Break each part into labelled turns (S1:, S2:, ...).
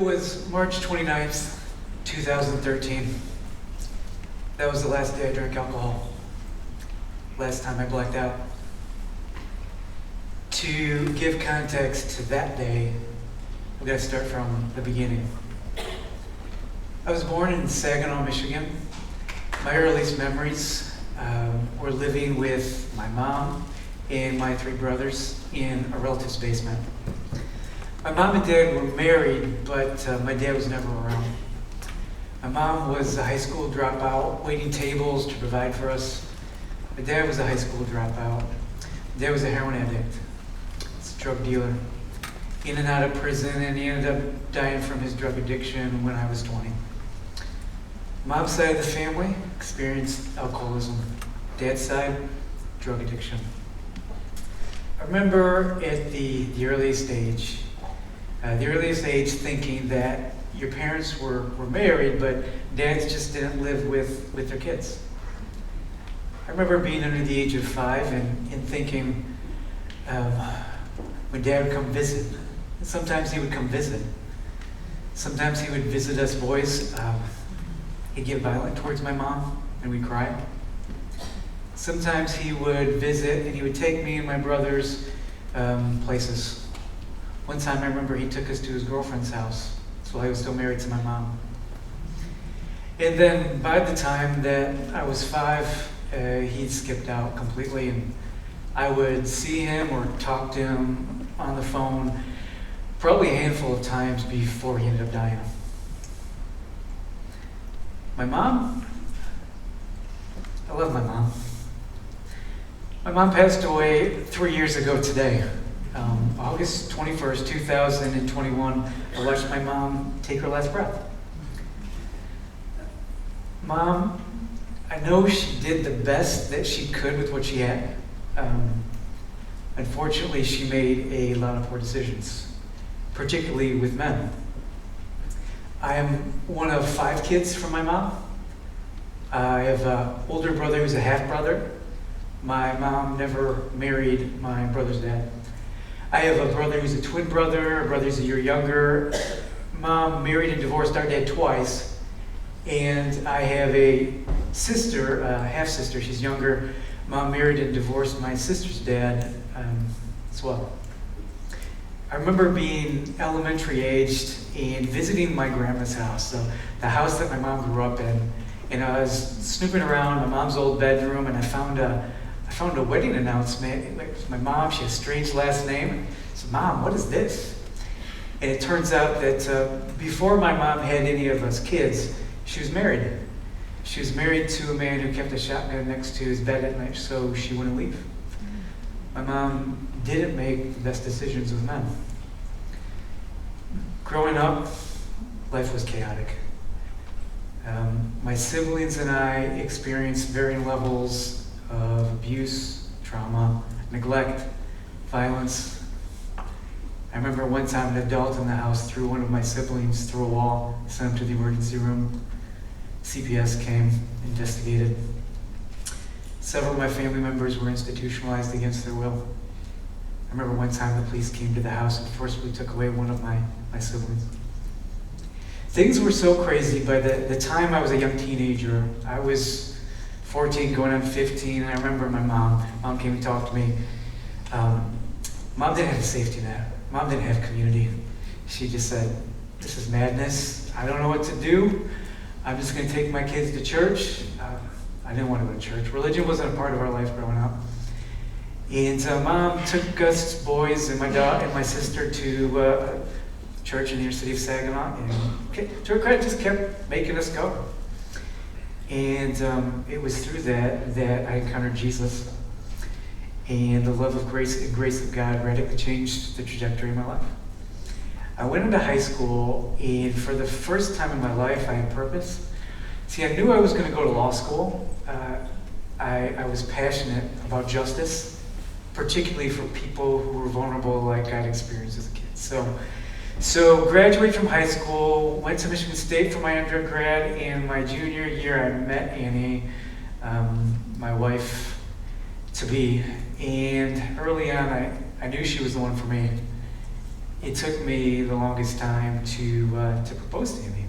S1: It was March 29th, 2013. That was the last day I drank alcohol. Last time I blacked out. To give context to that day, we're going to start from the beginning. I was born in Saginaw, Michigan. My earliest memories were living with my mom and my three brothers in a relative's basement. My mom and dad were married, but my dad was never around. My mom was a high school dropout, waiting tables to provide for us. My dad was a high school dropout. My dad was a heroin addict. He's a drug dealer. In and out of prison, and he ended up dying from his drug addiction when I was 20. Mom's side of the family experienced alcoholism. Dad's side, drug addiction. I remember at the earliest age thinking that your parents were married, but dads just didn't live with their kids. I remember being under the age of 5 and thinking when dad would come visit. Sometimes he would come visit. Sometimes he would visit us boys. He'd get violent towards my mom, and we'd cry. Sometimes he would visit, and he would take me and my brothers places. One time I remember he took us to his girlfriend's house while he was still married to my mom. And then by the time that I was 5, he'd skipped out completely, and I would see him or talk to him on the phone probably a handful of times before he ended up dying. My mom, I love my mom. My mom passed away 3 years ago today. August 21st, 2021, I watched my mom take her last breath. Mom, I know she did the best that she could with what she had. Unfortunately, she made a lot of poor decisions, particularly with men. I am one of 5 kids from my mom. I have an older brother who's a half-brother. My mom never married my brother's dad. I have a brother who's a twin brother, a brother who's a year younger. Mom married and divorced our dad twice. And I have a sister, half-sister, she's younger. Mom married and divorced my sister's dad as well. I remember being elementary aged and visiting my grandma's house, so the house that my mom grew up in. And I was snooping around my mom's old bedroom, and I found a wedding announcement. It was my mom. She has a strange last name. I said, "Mom, what is this?" And it turns out that before my mom had any of us kids, she was married. She was married to a man who kept a shotgun next to his bed at night so she wouldn't leave. My mom didn't make the best decisions with men. Growing up, life was chaotic. My siblings and I experienced varying levels of abuse, trauma, neglect, violence. I remember one time an adult in the house threw one of my siblings through a wall, sent him to the emergency room. CPS came, investigated. Several of my family members were institutionalized against their will. I remember one time the police came to the house and forcibly took away one of my siblings. Things were so crazy by the time I was a young teenager. I was 14 going on 15, and I remember my mom came and talked to me. Mom didn't have a safety net. Mom didn't have community. She just said, "This is madness. I don't know what to do. I'm just going to take my kids to church." I didn't want to go to church. Religion wasn't a part of our life growing up. And Mom took us boys and my sister to church in the inner city of Saginaw, and to her credit, just kept making us go. And it was through that I encountered Jesus, and the love of grace and grace of God radically changed the trajectory of my life. I went into high school, and for the first time in my life, I had purpose. See, I knew I was going to go to law school. I was passionate about justice, particularly for people who were vulnerable like I'd experienced as a kid. So graduated from high school, went to Michigan State for my undergrad, and my junior year I met Annie, my wife-to-be, and early on I knew she was the one for me. it took me the longest time to propose to Annie.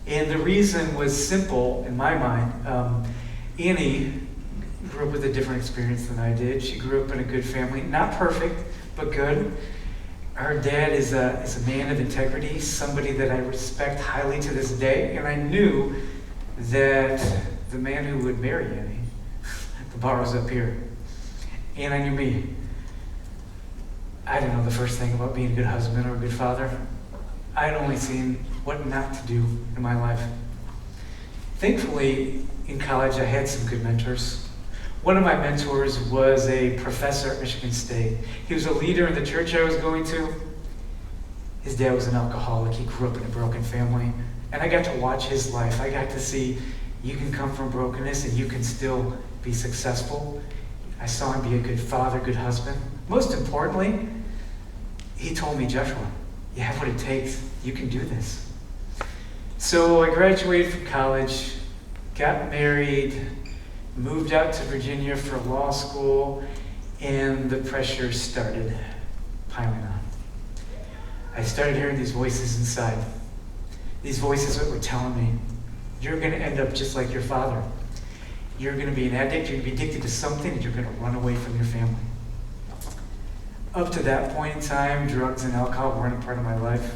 S1: And the reason was simple in my mind. Annie grew up with a different experience than I did. She grew up in a good family, not perfect, but good. Her dad is a man of integrity, somebody that I respect highly to this day, and I knew that the man who would marry Annie, the bar was up here, and I knew me. I didn't know the first thing about being a good husband or a good father. I'd only seen what not to do in my life. Thankfully, in college, I had some good mentors. One of my mentors was a professor at Michigan State. He was a leader in the church I was going to. His dad was an alcoholic. He grew up in a broken family. And I got to watch his life. I got to see you can come from brokenness and you can still be successful. I saw him be a good father, good husband. Most importantly, he told me, Jeshua, you have what it takes. You can do this. So I graduated from college, got married, moved out to Virginia for law school, and the pressure started piling on. I started hearing these voices inside. These voices that were telling me, you're going to end up just like your father. You're going to be an addict, you're going to be addicted to something, and you're going to run away from your family. Up to that point in time, drugs and alcohol weren't a part of my life,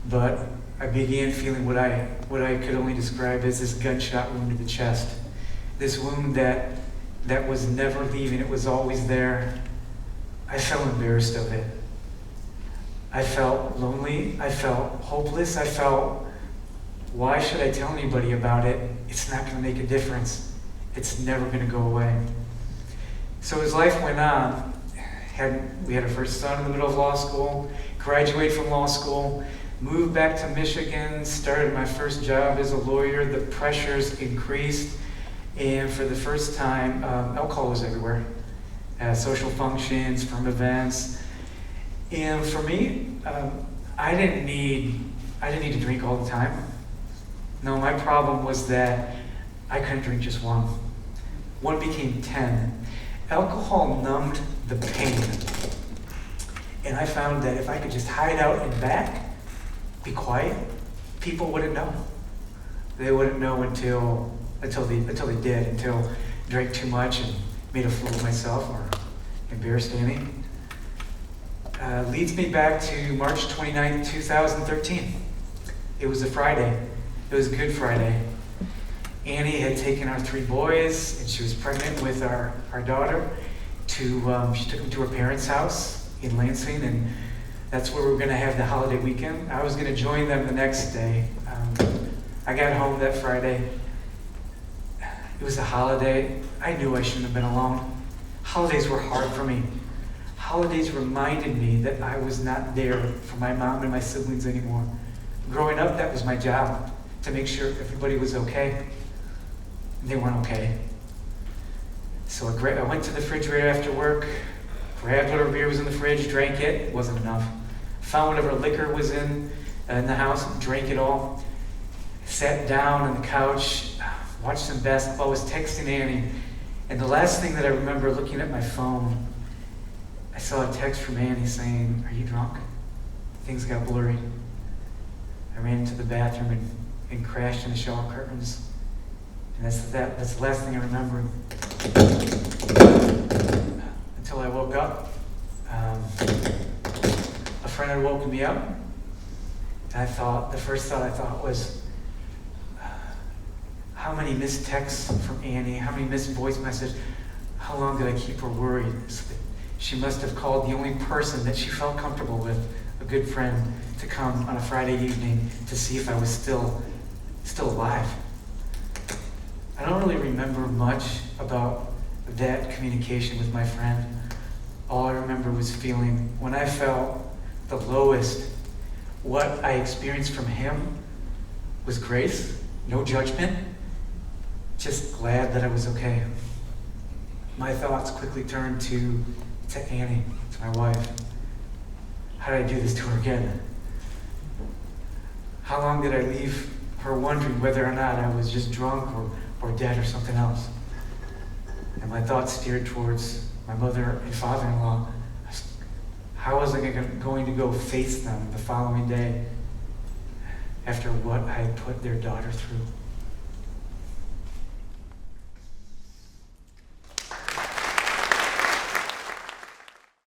S1: but I began feeling what I could only describe as this gunshot wound to the chest. This wound that was never leaving, it was always there. I felt embarrassed of it. I felt lonely, I felt hopeless, I felt, why should I tell anybody about it? It's not going to make a difference. It's never going to go away. So as life went on, we had our first son in the middle of law school, graduated from law school, moved back to Michigan, started my first job as a lawyer. The pressures increased, and for the first time, alcohol was everywhere. Social functions, firm events. And for me, I didn't need to drink all the time. No, my problem was that I couldn't drink just one. One became 10. Alcohol numbed the pain. And I found that if I could just hide out in back, be quiet, people wouldn't know. They wouldn't know until I drank too much and made a fool of myself or embarrassed Annie. Leads me back to March 29th, 2013. It was a Friday. It was Good Friday. Annie had taken our 3 boys, and she was pregnant with our daughter. She took them to her parents' house in Lansing, and that's where we were going to have the holiday weekend. I was going to join them the next day. I got home that Friday. It was a holiday. I knew I shouldn't have been alone. Holidays were hard for me. Holidays reminded me that I was not there for my mom and my siblings anymore. Growing up, that was my job, to make sure everybody was okay. They weren't okay. So I went to the refrigerator after work, grabbed whatever beer was in the fridge, drank it. It wasn't enough. Found whatever liquor was in the house, drank it all. Sat down on the couch, watched some basketball, was texting Annie. And the last thing that I remember looking at my phone, I saw a text from Annie saying, "Are you drunk?" Things got blurry. I ran into the bathroom and crashed in the shower curtains. And that's the last thing I remember. Until I woke up. A friend had woken me up. And the first thought I thought was, how many missed texts from Annie? How many missed voice messages? How long did I keep her worried? She must have called the only person that she felt comfortable with, a good friend, to come on a Friday evening to see if I was still alive. I don't really remember much about that communication with my friend. All I remember was feeling, when I felt the lowest, what I experienced from him was grace, no judgment, just glad that I was okay. My thoughts quickly turned to Annie, to my wife. How did I do this to her again? How long did I leave her wondering whether or not I was just drunk or dead or something else? And my thoughts steered towards my mother and father-in-law. How was I going to go face them the following day after what I had put their daughter through?